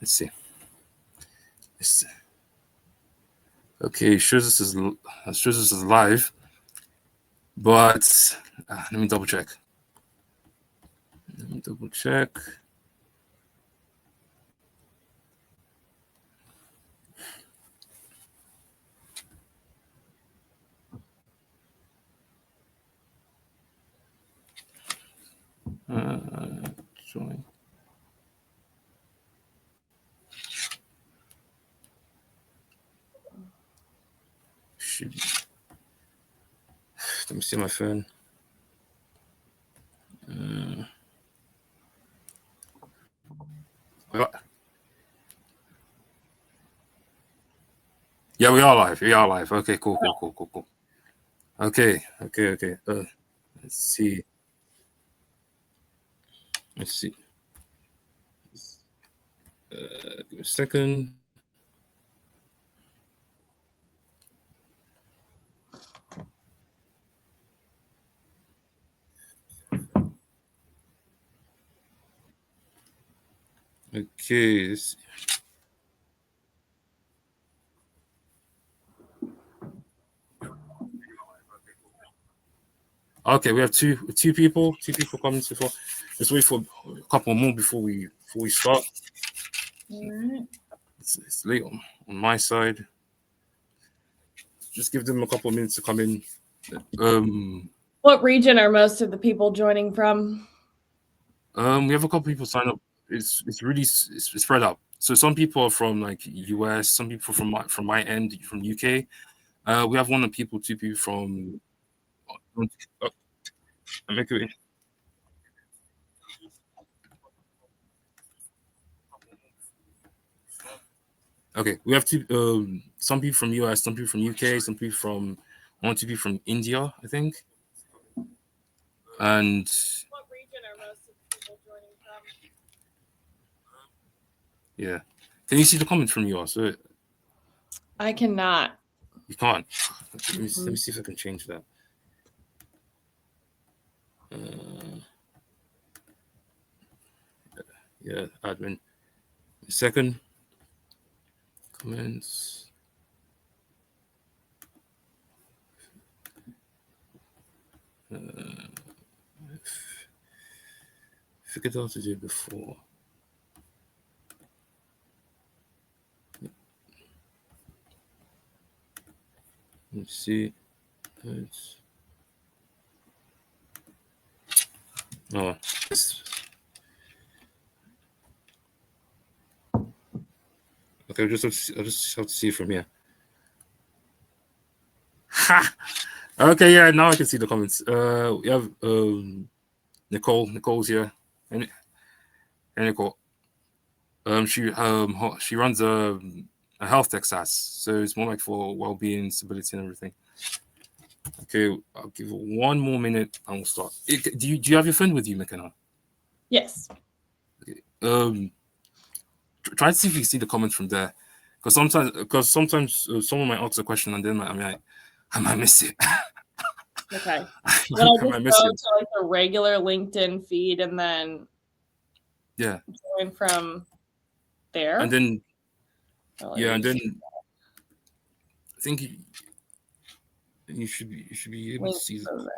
Let's see. Okay, shows this is live, but let me double check. Join. Let me see my phone. Yeah, we are live. Okay, cool. Okay. Let's see. Give me a second. Okay. Okay, we have two people coming so far. Let's wait for a couple more before we start. Right. It's late on my side. Just give them a couple of minutes to come in. What region are most of the people joining from? We have a couple people sign up. It's really spread out. So some people are from like US, some people from my end from UK. We have two people from. Okay, we have some people from US, some people from UK, some people from two people from India, I think. And what region are most of the people joining from? Yeah, can you see the comments from yours? I cannot. You can't. Let me see if I can change that. Yeah, admin. Second. Comments. Figured out to do it before. Let's see. Oh, okay. I'll just have to see from here. Ha! Okay, yeah. Now I can see the comments. We have Nicole. Nicole's here. And Nicole. She runs a health tech SaaS, so it's more like for well-being, stability, and everything. Okay, I'll give it 1 more minute and we'll start. Do you have your phone with you, Mckenah? Yes. Okay. Try to see if you see the comments from there, because sometimes someone might ask a question and then I might miss it. Okay. Then I'll just go to like the regular LinkedIn feed and then join from there. And then and then I think you should be able to see that.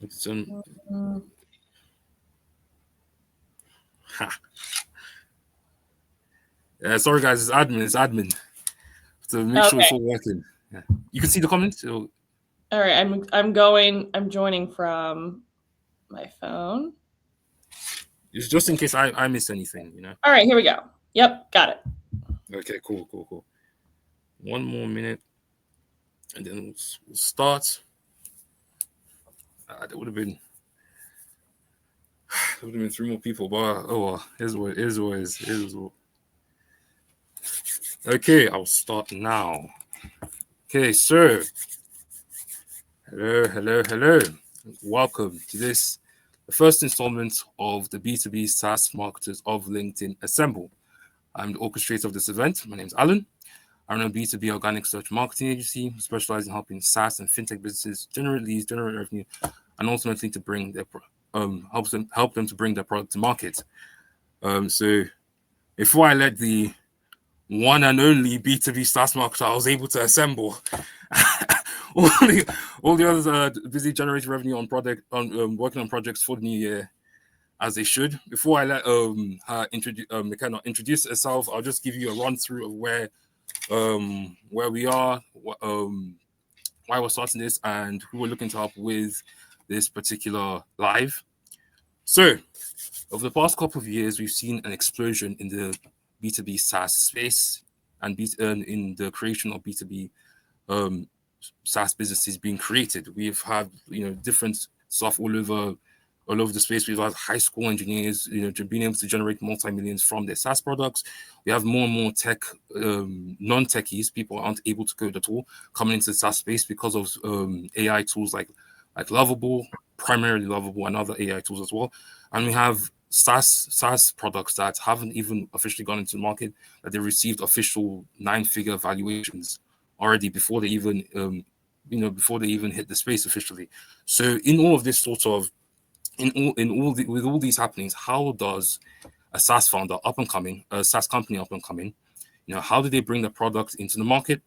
It's sorry guys, it's admin. To make sure it's all working. Yeah. You can see the comments. All right, I'm joining from my phone. It's just in case I miss anything, you know. All right, here we go. Yep, got it. Okay, cool. 1 more minute, and then we'll start. There would have been 3 more people, but oh well, here's what it is. Okay, I'll start now. Okay, sir. Hello. Welcome to the first installment of the B2B SaaS Marketers of LinkedIn Assemble. I'm the orchestrator of this event. My name is Alan. I run a B2B organic search marketing agency specializing in helping SaaS and fintech businesses generate leads, generate revenue, and ultimately to bring their help them to bring their product to market. So before I let the one and only B2B SaaS marketer I was able to assemble, all the others are busy generating revenue on working on projects for the new year, as they should. Before I let her Mckenah introduce herself, I'll just give you a run through of where we are, why we're starting this, and who we're looking to help with this particular live. So, over the past couple of years, we've seen an explosion in the B2B SaaS space and in the creation of B2B SaaS businesses being created. We've had different stuff all over the space. We've had high school engineers being able to generate multi-millions from their SaaS products. We have more and more tech non-techies, people aren't able to code at all, coming into the SaaS space because of AI tools like Lovable, primarily Lovable, and other AI tools as well. And we have SaaS products that haven't even officially gone into the market, that they received official 9-figure valuations already before they even hit the space officially. So in all of this sort of with all these happenings, how does a SaaS founder a SaaS company up and coming, how do they bring the product into the market?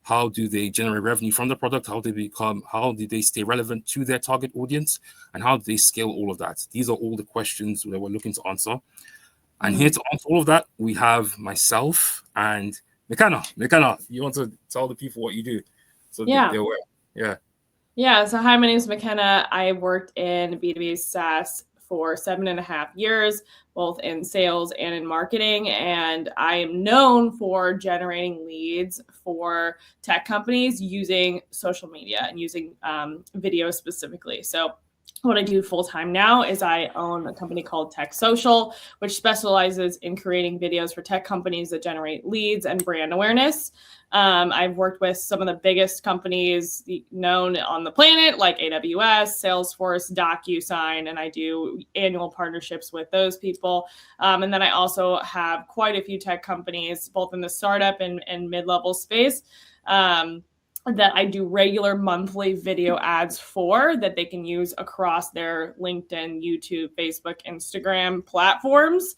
How do they generate revenue from the product? How do they stay relevant to their target audience? And how do they scale all of that? These are all the questions that we're looking to answer. And here to answer all of that, we have myself and Mckenah. Mckenah, you want to tell the people what you do? So they're aware. Yeah. So hi, my name is Mckenah. I worked in B2B SaaS for 7.5 years, both in sales and in marketing. And I am known for generating leads for tech companies using social media and using video specifically. So what I do full time now is I own a company called Tech Social, which specializes in creating videos for tech companies that generate leads and brand awareness. I've worked with some of the biggest companies known on the planet, like AWS, Salesforce, DocuSign, and I do annual partnerships with those people. And then I also have quite a few tech companies, both in the startup and mid-level space, that I do regular monthly video ads for that they can use across their LinkedIn, YouTube, Facebook, Instagram platforms,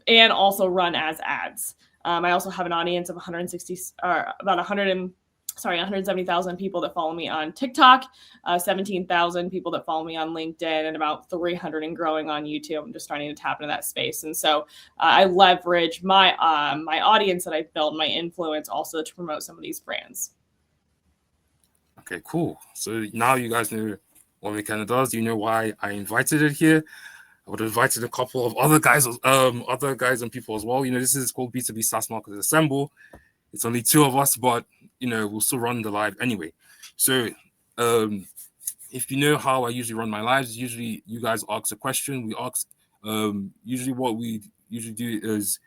and also run as ads. I also have an audience of 170,000 people that follow me on TikTok, 17,000 people that follow me on LinkedIn, and about 300 and growing on YouTube. I'm just starting to tap into that space. And so I leverage my audience that I've built, my influence also to promote some of these brands. Okay, cool. So now you guys know what Mckenah does. You know why I invited it here. I would have invited a couple of other guys and people as well. This is called B2B SaaS Marketers Assemble. It's only 2 of us, but we'll still run the live anyway. So if you know how I usually run my lives, usually you guys ask a question. We ask usually what we usually do is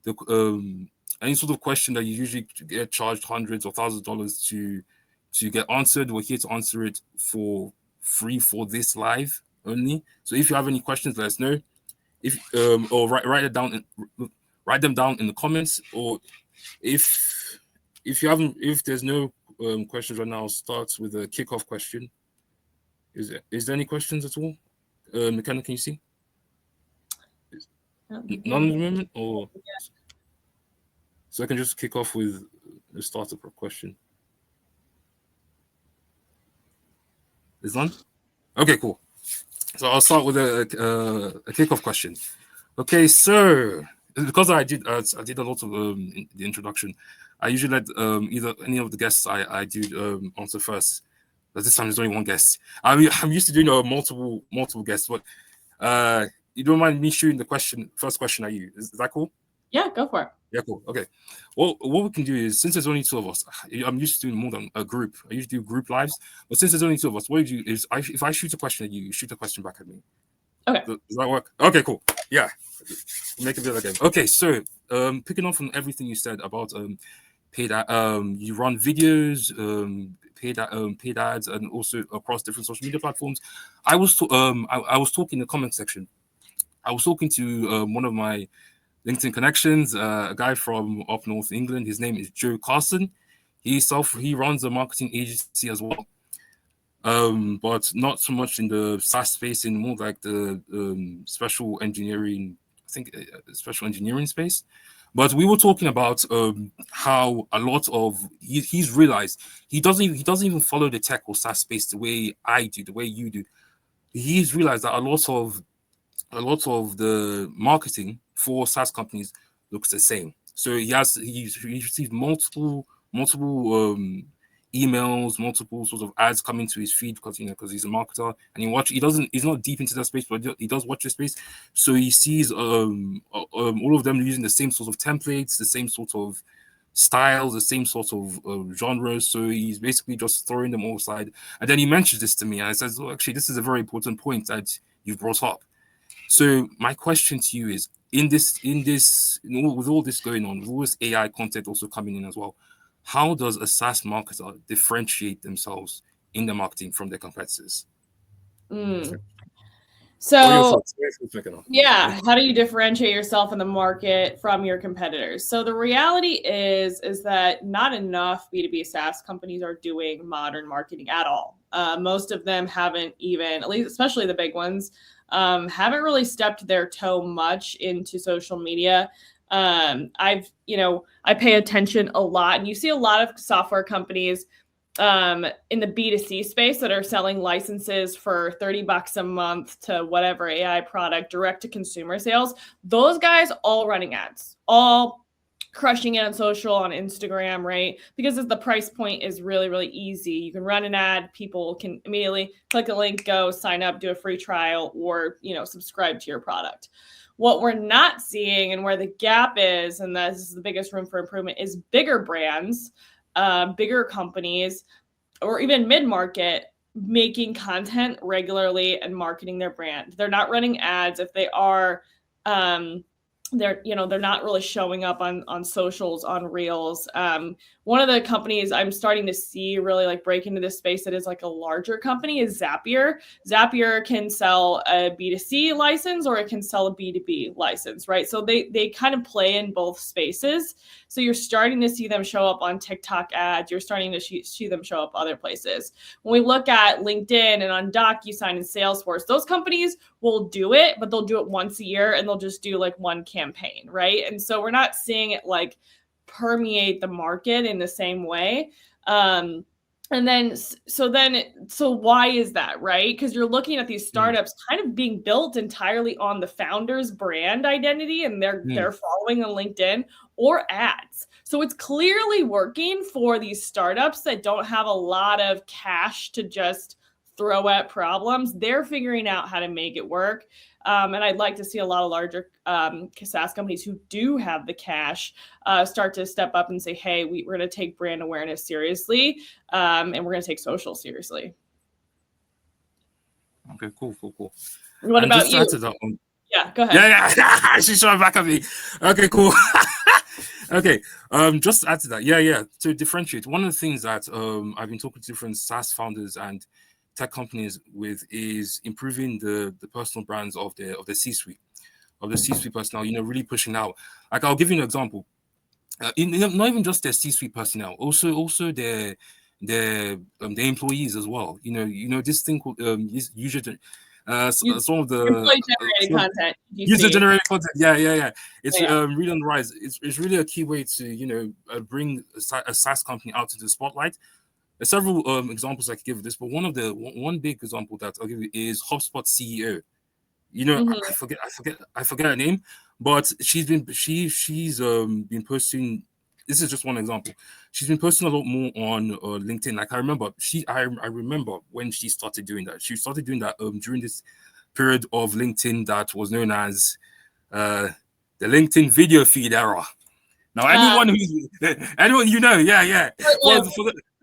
any sort of question that you usually get charged hundreds or thousands of dollars to get answered. We're here to answer it for free for this live only. So if you have any questions, let us know. If or write them down in the comments. Or if there's no questions right now, I'll start with a kickoff question. Is there any questions at all? Mckenah, can you see? None at the moment, or so I can just kick off with the startup question. Is none? Okay, cool. So I'll start with a kickoff question. Okay, so because I did a lot of the introduction, I usually let either any of the guests I do answer first. But this time there's only one guest. I'm used to doing multiple guests, but you don't mind me shooting the first question at you? Is that cool? Yeah, go for it. Yeah, cool. Okay. Well, what we can do is, since there's only 2 of us, I'm used to doing more than a group. I usually do group lives, but since there's only 2 of us, what you do is, if I shoot a question at you, you shoot a question back at me. Okay. Does that work? Okay, cool. Yeah. Make a bit of a game. Okay, so picking up on everything you said about paid you run videos, paid ads, and also across different social media platforms. I was talking in the comment section. I was talking to one of my LinkedIn connections, a guy from up north England. His name is Joe Carson. He runs a marketing agency as well. but not so much in the SaaS space, in more like the special engineering, I think, special engineering space. But we were talking about how a lot of he's realized he doesn't even follow the tech or SaaS space the way I do, the way you do. He's realized that a lot of the marketing for SaaS companies looks the same. So he's received multiple emails, multiple sort of ads coming to his feed because he's a marketer and he's not deep into that space, but he does watch the space. So he sees all of them using the same sort of templates, the same sort of styles, the same sort of genres. So he's basically just throwing them all aside. And then he mentions this to me, and I says, "Oh, actually, this is a very important point that you've brought up." So my question to you is, with all this going on, with all this AI content also coming in as well, how does a SaaS marketer differentiate themselves in the marketing from their competitors? So, yeah, how do you differentiate yourself in the market from your competitors? So the reality is that not enough B2B SaaS companies are doing modern marketing at all. Most of them haven't even, at least especially the big ones, haven't really stepped their toe much into social media. I pay attention a lot, and you see a lot of software companies in the B2C space that are selling licenses for $30 a month to whatever AI product, direct to consumer sales. Those guys all running ads, all crushing it on social, on Instagram, right? Because the price point is really, really easy. You can run an ad, people can immediately click a link, go sign up, do a free trial, or subscribe to your product. What we're not seeing, and where the gap is, and this is the biggest room for improvement, is bigger brands, bigger companies, or even mid-market, making content regularly and marketing their brand. They're not running ads. If they are, they're not really showing up on socials, on reels. One of the companies I'm starting to see really like break into this space that is like a larger company is Zapier. Zapier can sell a B2C license or it can sell a B2B license, right? So they kind of play in both spaces. So you're starting to see them show up on TikTok ads. You're starting to see them show up other places. When we look at LinkedIn and on DocuSign and Salesforce, those companies will do it, but they'll do it once a year and they'll just do like one campaign, right? And so we're not seeing it like permeate the market in the same way. So why is that, right? Because you're looking at these startups kind of being built entirely on the founder's brand identity, and they're following on LinkedIn or ads. So it's clearly working for these startups that don't have a lot of cash to just throw at problems. They're figuring out how to make it work. And I'd like to see a lot of larger SaaS companies who do have the cash start to step up and say, hey, we're going to take brand awareness seriously, and we're going to take social seriously. Okay, cool. What about you? Yeah, go ahead. Yeah. She's showing back at me. Okay, cool. Okay, just to add to that, yeah. To differentiate, one of the things that I've been talking to different SaaS founders and tech companies with is improving the personal brands of the C-suite, personnel. Really pushing out. Like, I'll give you an example. Not even just their C-suite personnel, also their employees as well. This thing called user. Some of the employee-generated content. User-generated content. Yeah. It's really on the rise. It's really a key way to bring a SaaS company out to the spotlight. There's several examples I could give of this, but one big example that I'll give you is HubSpot CEO. I forget her name, but she's been posting. This is just one example. She's been posting a lot more on LinkedIn. Like, I remember when she started doing that. She started doing that during this period of LinkedIn that was known as the LinkedIn video feed era. Now, anyone, yeah.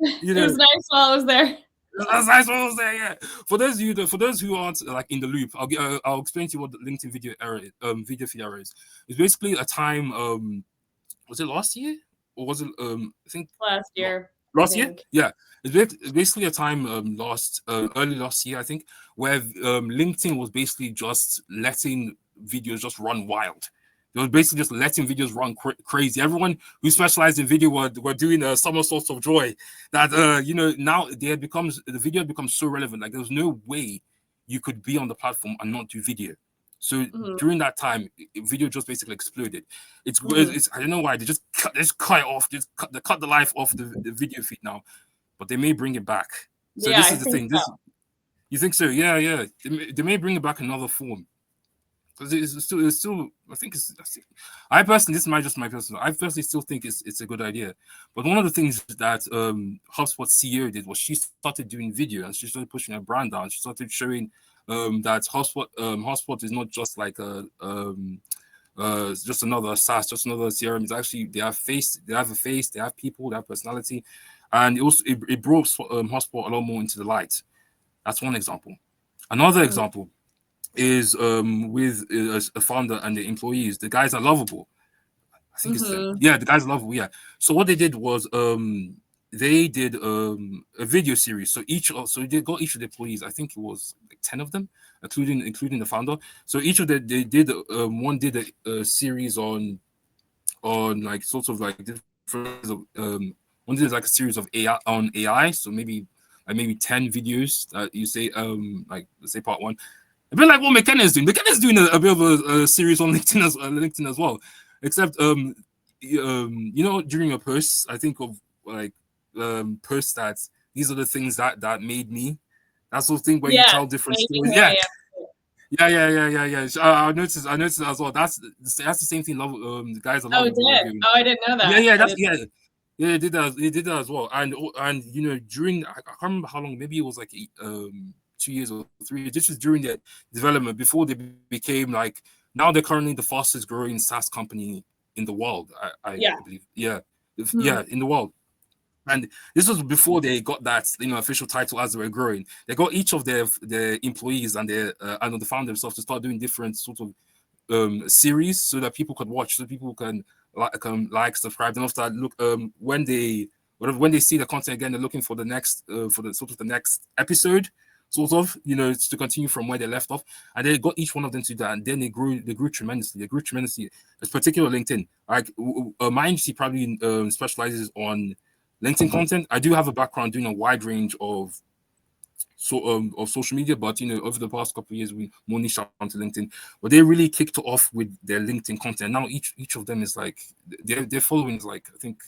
It was nice while I was there. That's nice while I was there, yeah. For those who aren't like in the loop, I'll explain to you what the LinkedIn video feed era is. It's basically a time. Was it last year or was it? I think last year. Last year, yeah. It's basically a time early last year, I think, where LinkedIn was basically just letting videos just run wild. They were basically just letting videos run crazy. Everyone who specialized in video were doing somersaults of joy. That now the video becomes so relevant. Like there's no way you could be on the platform and not do video. So during that time, video just basically exploded. It's I don't know why they just cut it off. Just cut the life off the video feed now, but they may bring it back. So this is the thing. You think so? Yeah. They may bring it back another form. Because it's still I think I personally, this is my personal. I personally still think it's a good idea. But one of the things that HubSpot CEO did was she started doing video and she started pushing her brand out. She started showing that HubSpot is not just like just another SaaS, just another CRM. It's actually they have a face, they have people, they have personality, and it brought HubSpot a lot more into the light. That's one example. Another example is with a founder and the employees. The guys are lovable. I think it's them. Yeah, the guys are lovable. Yeah. So what they did was they did a video series. So they got each of the employees. I think it was like 10 of them, including the founder. So each of them they did one did a series on like sort of like different one did like a series of AI. So maybe 10 videos that you say like let's say part one. A bit like what Mckenah is doing. Mckenah is doing a bit of a series on LinkedIn as well. Except during a post, I think of like posts that these are the things that made me. That sort of thing where you tell different stories. Yeah. I noticed as well. That's the same thing. The guys are loving. Oh, I didn't know that. Yeah, it did that as well. And during I can't remember how long. Maybe it was like 2 years or 3 years. This was during their development before they became like now they're currently the fastest growing SaaS company in the world. I believe. Yeah, in the world. And this was before they got that official title as they were growing. They got each of their employees and their and the founder themselves to start doing different sort of series so that people could watch, so people can like, subscribe, and after that look when they see the content again, they're looking for the next for the sort of the next episode. Sort of, to continue from where they left off, and they got each one of them to do that, and then they grew tremendously. It's particularly LinkedIn. Like my agency probably specializes on LinkedIn content. I do have a background doing a wide range of social media, but over the past couple of years we more niche onto LinkedIn. But they really kicked off with their LinkedIn content. Now each of them is like their following is like I think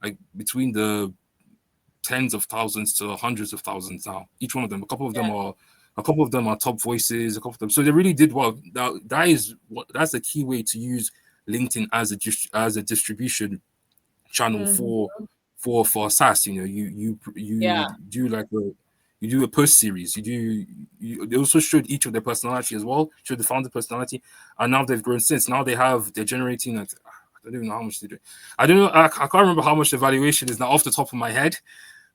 like between the tens of thousands to hundreds of thousands now. Each one of them. A couple of them are top voices. A couple of them. So they really did well. That's the key way to use LinkedIn as a distribution channel for SaaS. You do like you do a post series. They also showed each of their personality as well. Showed the founder personality, and now they've grown since. Now they're generating like I don't even know how much they do. I don't know. I can't remember how much the valuation is now off the top of my head.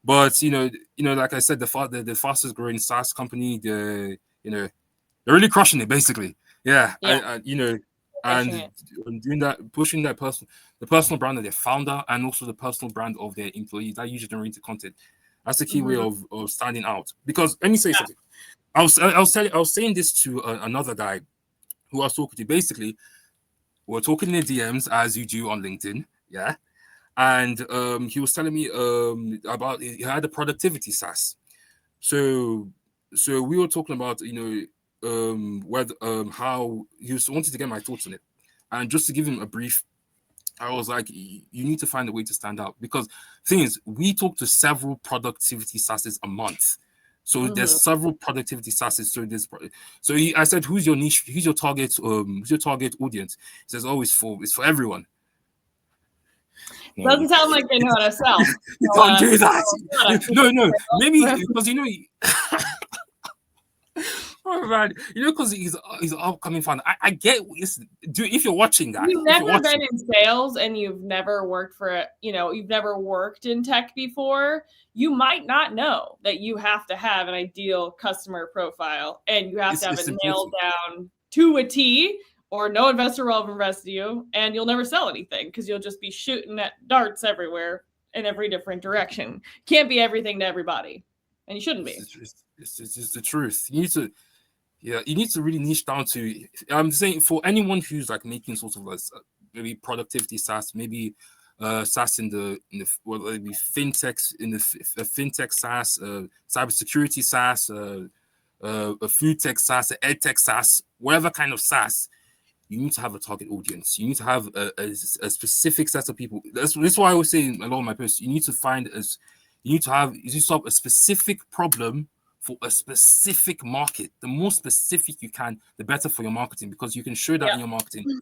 But like I said, the fastest growing SaaS company, they're really crushing it basically. Yeah. And doing that, pushing the personal brand of their founder and also the personal brand of their employees, that user generated content. That's the key way of standing out. Because let me say something. I was saying this to another guy who I was talking to. Basically, we're talking in the DMs as you do on LinkedIn. Yeah. And he was telling me about he had a productivity SaaS. So we were talking about whether how he wanted to get my thoughts on it, and just to give him a brief, I was like, you need to find a way to stand out, because the thing is, we talk to several productivity SaaSes a month. So there's several productivity SaaSes. I said, who's your niche? Who's your target? Who's your target audience? He says, oh, it's for everyone. Doesn't sound like they know how to sell. Don't do that. No. Maybe because oh man, because he's an upcoming fan. I get if you're watching that. You've never been in sales and you've never worked you've never worked in tech before. You might not know that you have to have an ideal customer profile and you have to have it nailed down to a T, or no investor will ever invest in you, and you'll never sell anything because you'll just be shooting at darts everywhere in every different direction. Can't be everything to everybody, and you shouldn't be. It's just the truth. You need to. Yeah, you need to really niche down to. I'm saying for anyone who's like making sort of like maybe productivity SaaS, maybe SaaS in the well, maybe fintechs in the fintech SaaS, cybersecurity SaaS, a food tech SaaS, a ed tech SaaS, whatever kind of SaaS. You need to have a target audience. You need to have a specific set of people. That's why I was saying a lot of my posts. You need to find you need to solve a specific problem for a specific market. The more specific you can, the better for your marketing, because you can show that in your marketing.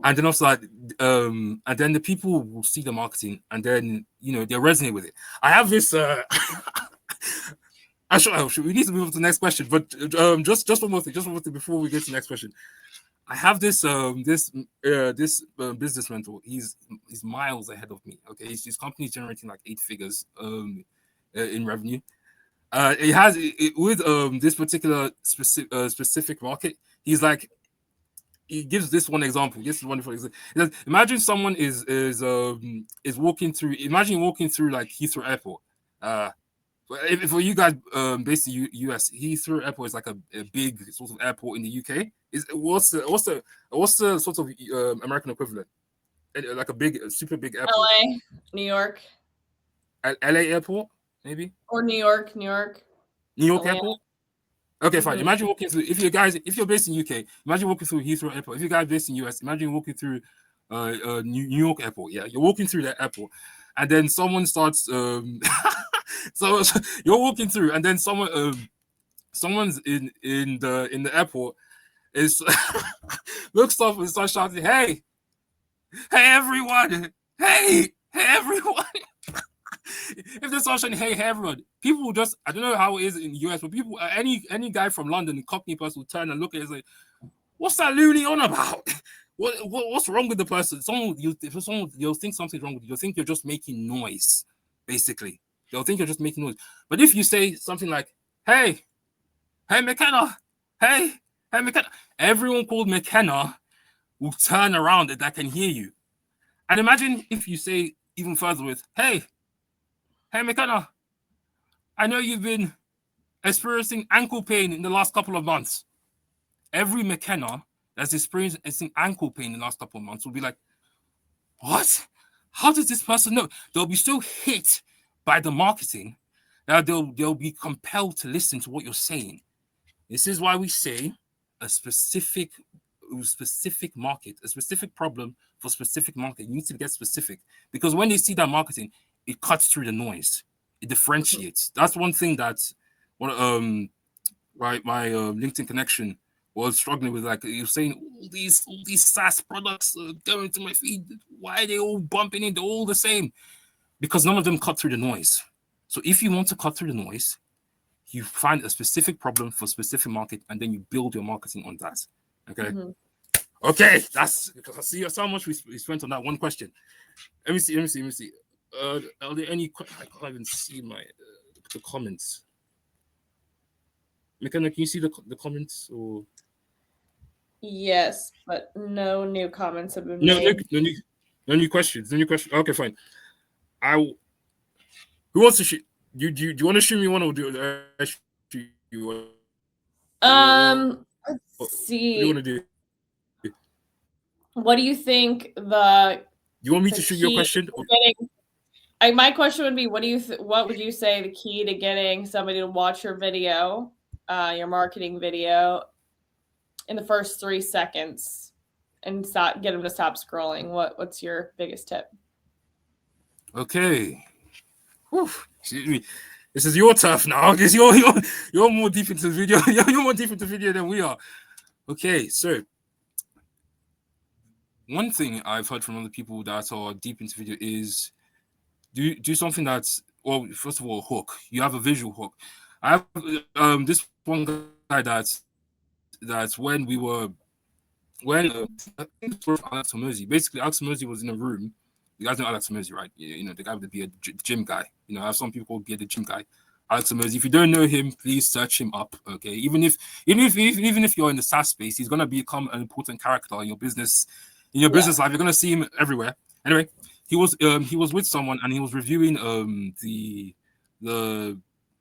And then also, and then the people will see the marketing, and then they resonate with it. I have this. We need to move on to the next question, but just one more thing, before we get to the next question. I have this business mentor. He's miles ahead of me. Okay, his company is generating like 8 figures in revenue. It has with this particular specific market. He's like, he gives this one example. This is wonderful example. Imagine someone is walking through. Imagine walking through like Heathrow Airport. For you guys based in US, Heathrow Airport is like a big sort of airport in the UK. What's the sort of American equivalent? Like a super big airport. LA, New York. LA Airport, maybe? Or New York. New York Airport? Okay, fine. Imagine walking through, if you're based in UK, imagine walking through Heathrow Airport. If you guys based in US, imagine walking through New York Airport. Yeah, you're walking through that airport, and then someone starts so you're walking through, and then someone's in the airport is looks up and starts shouting, hey everyone, hey everyone. If they start shouting, hey everyone, people will just, I don't know how it is in the US, but people, any guy from London, Cockney person will turn and look at it and say, what's that loony on about? What's wrong with the person? You'll think something's wrong with you. You'll think you're just making noise, basically. They'll think you're just making noise. But if you say something like, hey Mckenah, hey Mckenah, everyone called Mckenah will turn around and that can hear you. And imagine if you say even further with, hey Mckenah, I know you've been experiencing ankle pain in the last couple of months. Every Mckenah that's experiencing ankle pain in the last couple of months will be like, what? How does this person know? They'll be so hit by the marketing that they'll be compelled to listen to what you're saying. This is why we say a specific market, a specific problem for specific market. You need to get specific, because when they see that marketing, it cuts through the noise. It differentiates. That's one thing that my LinkedIn connection was struggling with. Like, you're saying, all these SaaS products going to my feed. Why are they all bumping in? They're all the same. Because none of them cut through the noise. So if you want to cut through the noise, you find a specific problem for a specific market, and then you build your marketing on that. Okay. Okay, that's, because I see how much we spent on that one question. Let me see. Are there any? I can't even see the comments. Mckenah, can you see the comments? Or yes, but no new comments have been made. No new questions. Okay, fine. Who wants to shoot? Do you want to shoot me one, or do I shoot you one? Let's see. What do you want to do? What do you think the? You want me to shoot your question? My question would be, what would you say the key to getting somebody to watch your video, your marketing video, in the first 3 seconds, and get them to stop scrolling? What's your biggest tip? Okay. Whew. Excuse me. This is your turf now, because you're more deep into the video. You're more deep into the video than we are. Okay, so one thing I've heard from other people that are deep into video is do something that's, well, first of all, hook. You have a visual hook. I have this one guy that's when I think it was Alex Hormozy. Basically, Alex Hormozy was in a room. You guys know Alex Hormozy, right? You know, the guy with the beard, gym guy. You know, I have some people called beard the gym guy. Alex Hormozy. If you don't know him, please search him up. Okay, even if you're in the SaaS space, he's gonna become an important character in your business. In your business life, you're gonna see him everywhere. Anyway, he was with someone, and he was reviewing the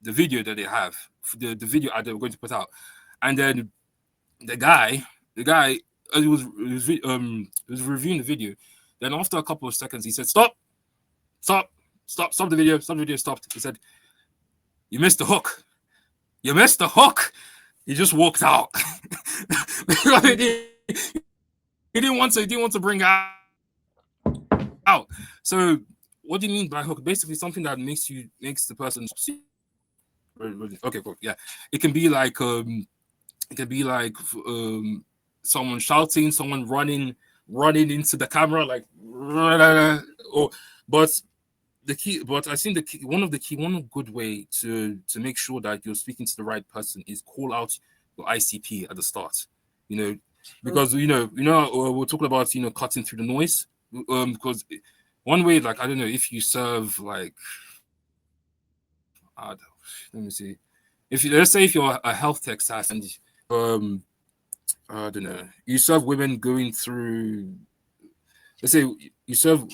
video that they have, the video ad they were going to put out. And then the guy, he was reviewing the video. Then after a couple of seconds, he said, "Stop the video." Stop the video. Stopped. He said, "You missed the hook. You missed the hook." He just walked out. He didn't want to bring out. So what do you mean by hook? Basically something that makes the person. Okay, cool. Yeah, it can be like someone shouting, someone running into the camera, like, or but I think one good way to make sure that you're speaking to the right person is call out your ICP at the start, because we're talking about cutting through the noise, because one way, like, I don't know, if you serve, like, let me see, let's say if you're a health tech SaaS and I don't know, you serve women going through, let's say you serve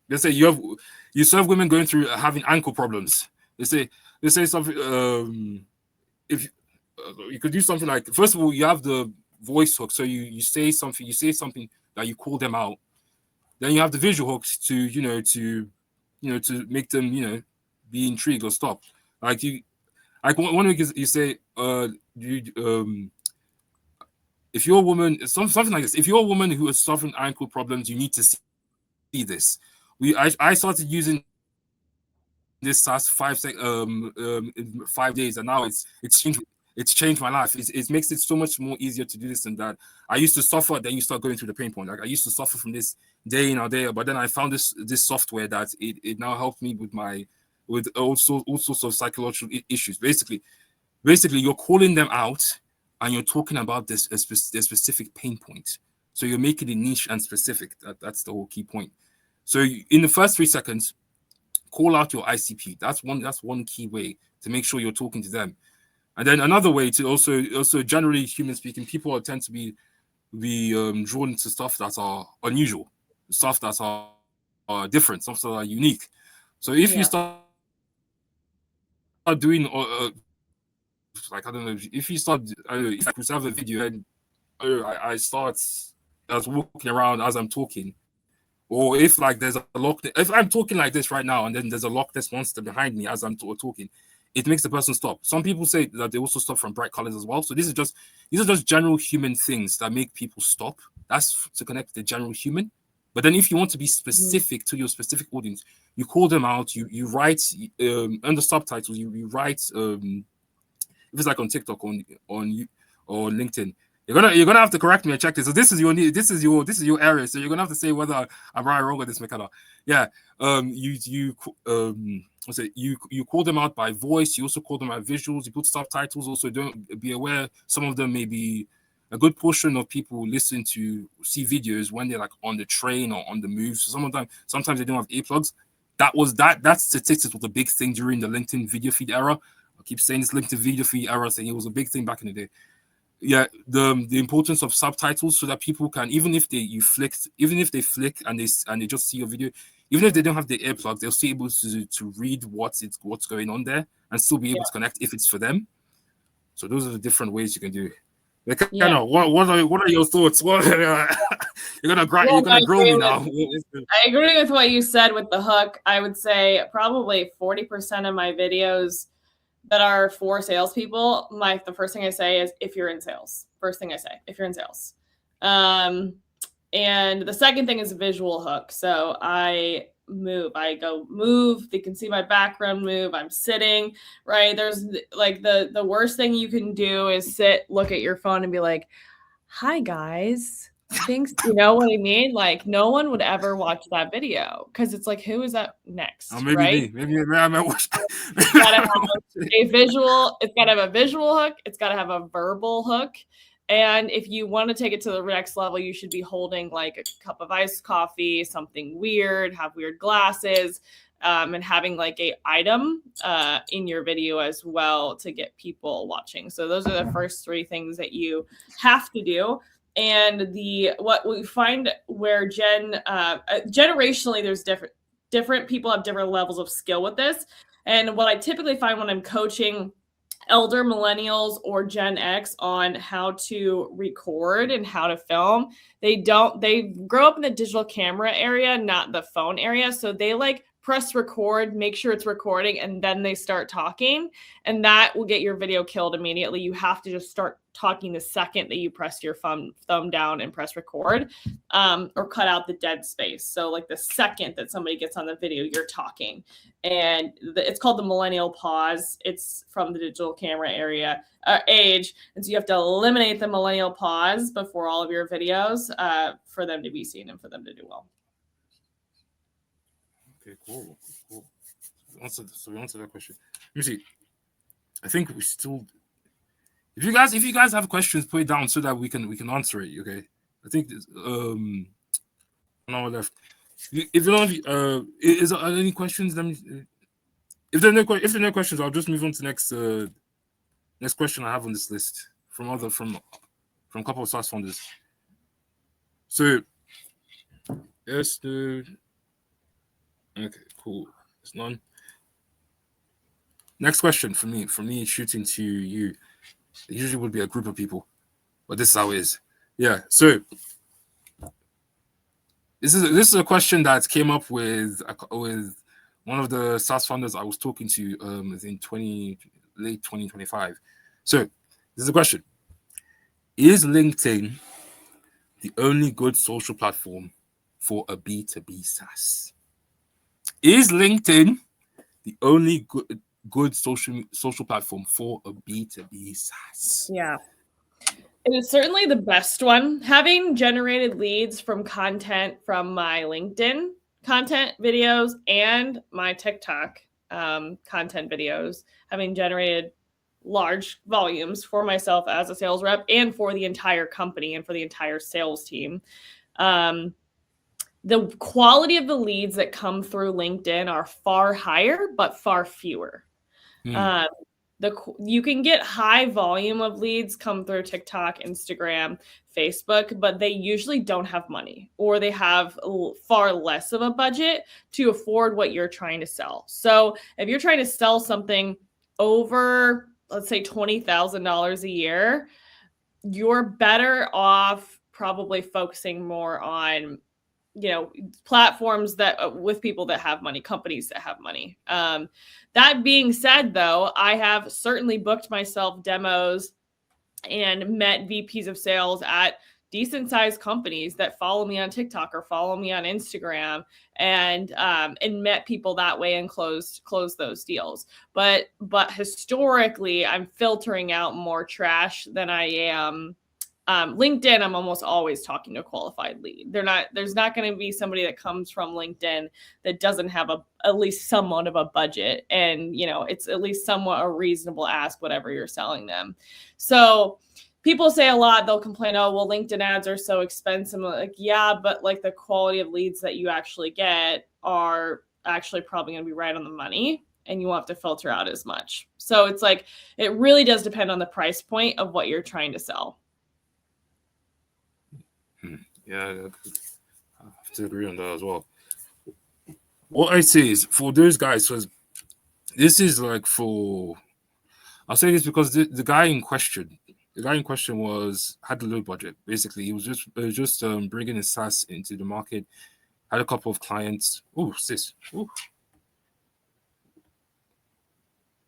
let's say you serve women going through having ankle problems. Let's say something, if you could do something like, first of all, you have the voice hook, so you say something that you call them out. Then you have the visual hooks to make them be intrigued or stop. Like one week you say if you're a woman, something like this. If you're a woman who is suffering ankle problems, you need to see this. I started using this SaaS 5 days, and now it's changed my life. It makes it so much more easier to do this than that. I used to suffer, then you start going through the pain point. Like, I used to suffer from this day in or day out, but then I found this software that it now helped me with all sorts of psychological issues. Basically, you're calling them out and you're talking about their specific pain point. So you're making it niche and specific. That's the whole key point. So in the first 3 seconds, call out your ICP. That's one key way to make sure you're talking to them. And then another way to also generally, human speaking, people tend to be drawn into stuff that are unusual, stuff that are different, stuff that are unique. So if you start doing like, I don't know, if you start, if I could have a video and I was walking around as I'm talking, or if like there's a if I'm talking like this right now and then there's a Loch Ness monster behind me as I'm talking, it makes the person stop. Some people say that they also stop from bright colors as well. So these are just general human things that make people stop. That's to connect with the general human. But then if you want to be specific to your specific audience, you call them out. You write under subtitles. You write if it's like on TikTok, on LinkedIn. You're gonna have to correct me and check this. So this is your area. So you're gonna have to say whether I'm right or wrong with this, Mckenah. Yeah. You call them out by voice. You also call them out visuals. You put subtitles. Also, don't be aware some of them may be, a good portion of people listen to see videos when they're like on the train or on the move. So sometimes they don't have earplugs. That statistics was a big thing during the LinkedIn video feed era. I keep saying this LinkedIn video feed era thing. It was a big thing back in the day. Yeah, the importance of subtitles, so that people can, even if they flick and they just see your video, even if they don't have the earplugs, they'll still be able to read what's going on there and still be able to connect if it's for them. So those are the different ways you can do it. What are your thoughts? You're gonna grill me now. I agree with what you said with the hook. I would say probably 40% of my videos that are for salespeople, the first thing I say is, if you're in sales. First thing I say, if you're in sales. And the second thing is a visual hook. So I go move. They can see my background move. I'm sitting, right? There's like the worst thing you can do is sit, look at your phone and be like, hi guys. Thanks. You know what I mean? Like, no one would ever watch that video because it's like, who is that next? Maybe right? Maybe I might watch. It's gotta have a visual. It's gotta have a visual hook. It's gotta have a verbal hook. And if you want to take it to the next level, you should be holding like a cup of iced coffee, something weird, have weird glasses, and having like a item in your video as well to get people watching. So those are the first 3 things that you have to do. And what we find where generationally, there's different people have different levels of skill with this. And what I typically find when I'm coaching elder millennials or Gen X on how to record and how to film. They grow up in the digital camera area, not the phone area. So they like press record, make sure it's recording, and then they start talking. And that will get your video killed immediately. You have to just start talking the second that you press your thumb down and press record, or cut out the dead space. So like the second that somebody gets on the video, you're talking. And it's called the millennial pause. It's from the digital camera age. And so you have to eliminate the millennial pause before all of your videos for them to be seen and for them to do well. Okay, cool. So we answered that question. Let me see. I think we still. If you guys have questions, put it down so that we can answer it. Okay. I think there's 1 hour left. If you don't, is there any questions? If there are no questions, I'll just move on to next question I have on this list from a couple of SaaS founders. So yes, dude. Okay, cool. It's none. Next question for me shooting to you. It usually would be a group of people, but this is how it is. Yeah. So this is a question that came up with one of the SaaS founders I was talking to in late 2025. So this is the question: is LinkedIn the only good social platform for a B2B SaaS? Is LinkedIn the only good social platform for a B2B SaaS? Yeah. It is certainly the best one. Having generated leads from content from my LinkedIn content videos and my TikTok content videos, having generated large volumes for myself as a sales rep and for the entire company and for the entire sales team. The quality of the leads that come through LinkedIn are far higher, but far fewer. You can get high volume of leads come through TikTok, Instagram, Facebook, but they usually don't have money, or they have far less of a budget to afford what you're trying to sell. So if you're trying to sell something over, let's say $20,000 a year, you're better off probably focusing more on platforms that with people that have money, companies that have money. That being said, though, I have certainly booked myself demos and met VPs of sales at decent sized companies that follow me on TikTok or follow me on Instagram, and met people that way and closed those deals. But historically, I'm filtering out more trash than I am. LinkedIn, I'm almost always talking to a qualified lead. There's not going to be somebody that comes from LinkedIn that doesn't have at least somewhat of a budget, and it's at least somewhat a reasonable ask, whatever you're selling them. So people say a lot, they'll complain, oh, well, LinkedIn ads are so expensive. I'm like, yeah, but like the quality of leads that you actually get are actually probably going to be right on the money, and you won't have to filter out as much. So it's like, it really does depend on the price point of what you're trying to sell. Yeah, I have to agree on that as well. What I say is, for those guys, because this is like I'll say this because the guy in question had a low budget. Basically, he was just bringing his SaaS into the market. Had a couple of clients. Oh, sis. Ooh.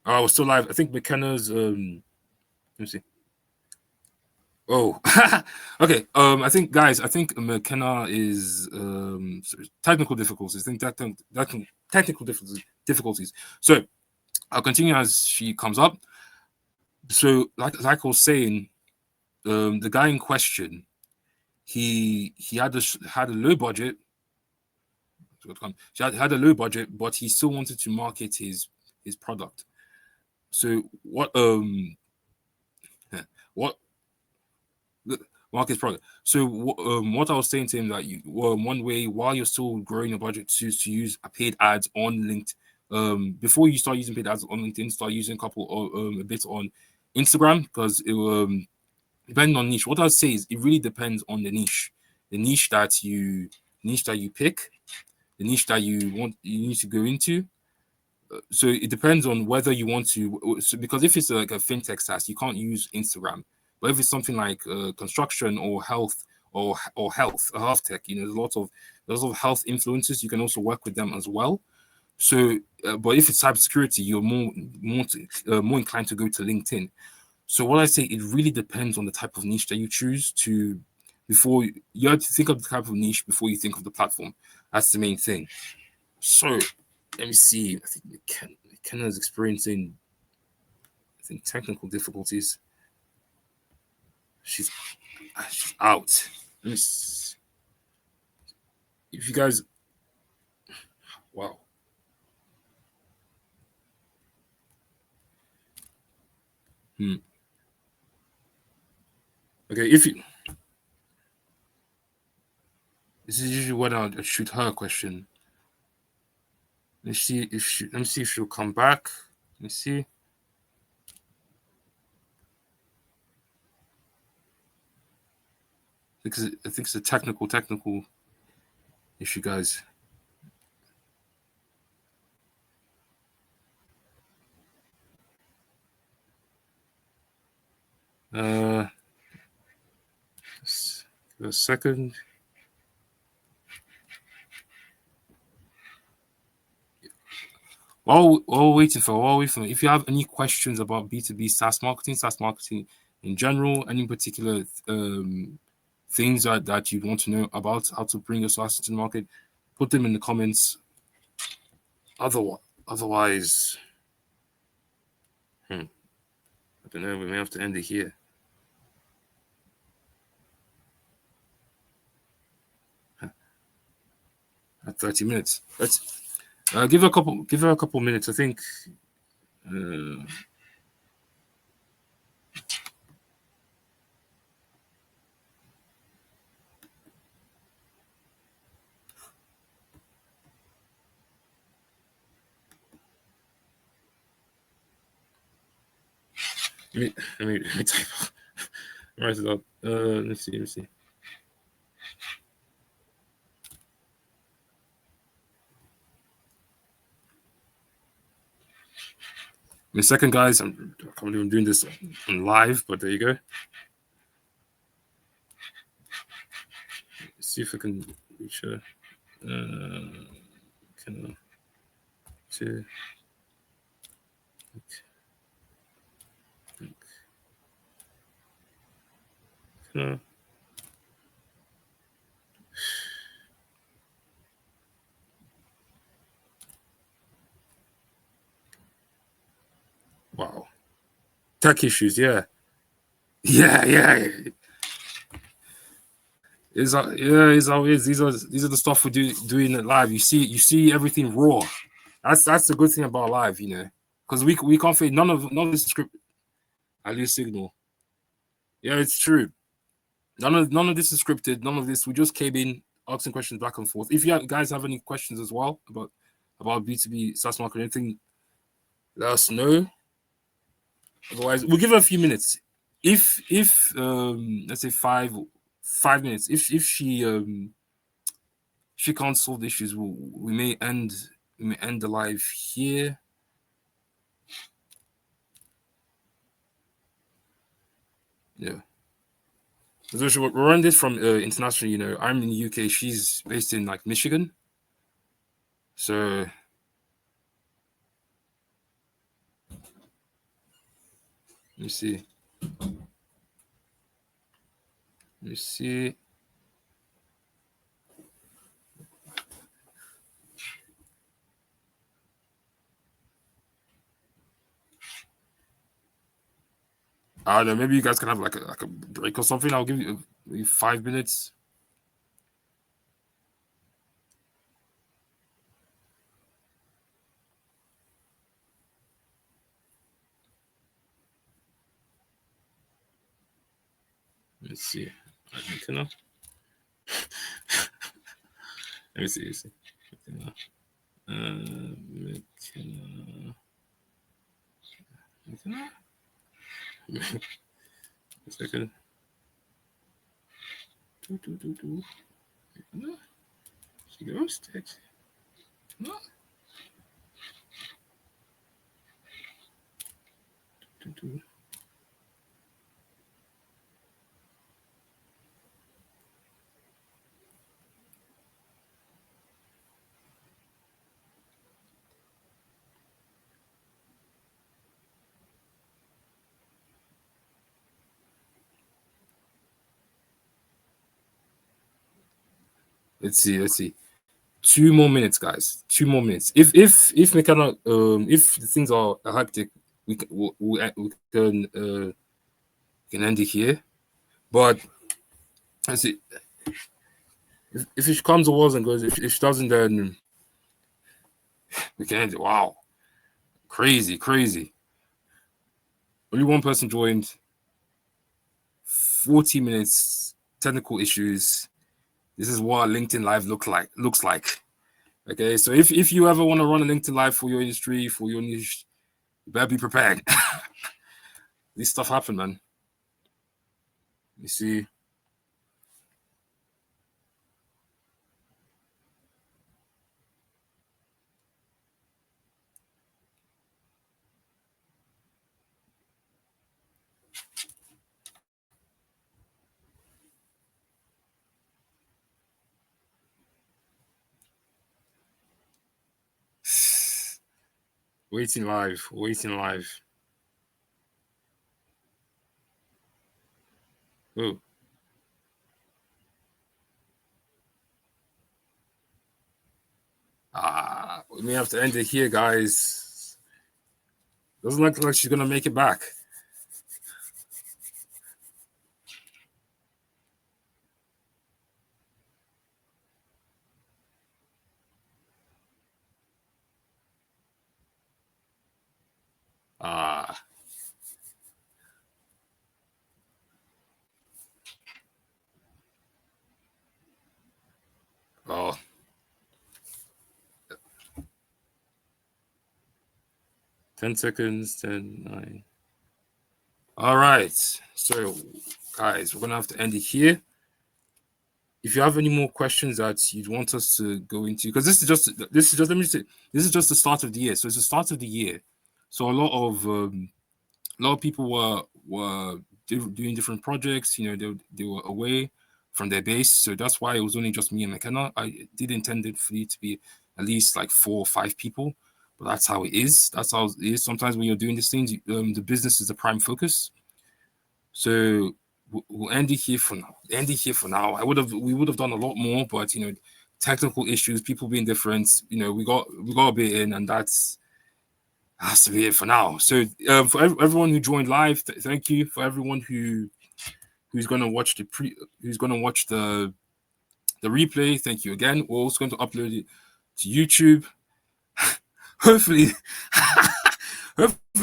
Oh, we're still live. I think Mckenah's. Let me see. Oh, okay. I think Mckenah is technical difficulties. I think that technical difficulties. So I'll continue as she comes up. So like I was saying, the guy in question, he had a low budget. He had a low budget, but he still wanted to market his product. So market product. So what I was saying to him, that one way, while you're still growing your budget, to use paid ads on LinkedIn. Before you start using paid ads on LinkedIn, start using a bit on Instagram, because it depending on niche. What I'd say is, it really depends on the niche that you pick, the niche that you need to go into. So it depends on whether you want to. So because if it's like a fintech SaaS, you can't use Instagram. But if it's something like construction or health or health tech, there's a lot of health influencers. You can also work with them as well. So, but if it's cybersecurity, you're more inclined to go to LinkedIn. So what I say, it really depends on the type of niche that you choose to. Before you have to think of the type of niche before you think of the platform. That's the main thing. So let me see. I think Mckenah is experiencing, I think, technical difficulties. She's out. Let me see. If you guys, wow. Okay, if you, this is usually when I shoot her a question. Let me see if she'll come back. Let me see. Because I think it's a technical issue, guys. Give a second. While waiting for, if you have any questions about B2B SaaS marketing in general, any particular things that you want to know about how to bring your SaaS to the market, put them in the comments. Otherwise, I don't know. We may have to end it here. At 30 minutes. Let's give her a couple minutes. I think. Let me type. Write it up. Let's see. In a second, guys, I can't believe I'm doing this on live, but there you go. Let's see if I can reach her. Can I? Wow. Tech issues, yeah. It's always these are the stuff we doing it live. You see everything raw. That's the good thing about live, because we can't fit none of this script. I lose signal. Yeah, it's true. None of this is scripted. None of this. We just came in asking questions back and forth. If you guys have any questions as well about B2B SaaS marketing, anything, let us know. Otherwise, we'll give her a few minutes. If let's say 5 minutes. If she can't solve the issues, we may end the live here. Yeah. So we're running this from international. I'm in the UK. She's based in like Michigan. So let me see. I don't know. Maybe you guys can have like a break or something. I'll give you 5 minutes. Let's see. Mckenah. Let me see. Mckenah. A second. She goes text. Let's see. 2 more minutes, guys. 2 more minutes. If Mckenah, if the things are hectic, we can end it here. But let's see. If it comes towards and goes, if she doesn't, then we can end it. Wow, crazy. Only one person joined. 40 minutes. Technical issues. This is what LinkedIn Live looks like. Okay, so if you ever want to run a LinkedIn Live for your industry, for your niche, you better be prepared. This stuff happen, man. You see. Waiting live. Oh. We may have to end it here, guys. Doesn't look like she's gonna make it back. Oh. 10 seconds, 10, 9. All right. So, guys, we're going to have to end it here. If you have any more questions that you'd want us to go into, because this is just let me say, this is just the start of the year. So it's the start of the year. So a lot of people were doing different projects. You know, they were away from their base. So that's why it was only just me and Mckenah. I did intend it for it to be at least like 4 or 5 people. But that's how it is. That's how it is. Sometimes when you're doing these things, the business is the prime focus. So we'll end it here for now. We would have done a lot more, but you know, technical issues, people being different. You know, we got a bit in, and that has to be it for now. So for everyone who joined live, thank you. For everyone who's gonna watch the replay, thank you again. We're also going to upload it to YouTube. Hopefully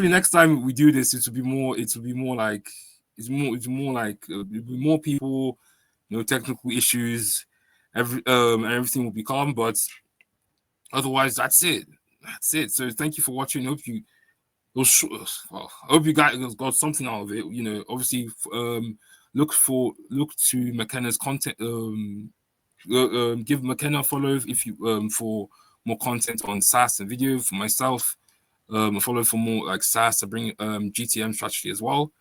next time we do this, it will be more like there'll be more people, no technical issues, everything will be calm. But otherwise, that's it. So thank you for watching. I hope you guys got something out of it. You know, obviously, look to Mckenah's content. Give Mckenah a follow if you for more content on SaaS and video. For myself, follow for more like SaaS to bring GTM strategy as well.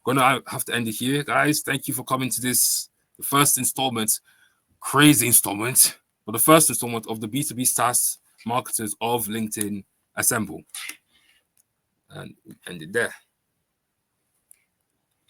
Gonna have to end it here, guys. Thank you for coming to this, the first installment, crazy installment, but the first installment of the B2B SaaS Marketers of LinkedIn Assemble. And end it there.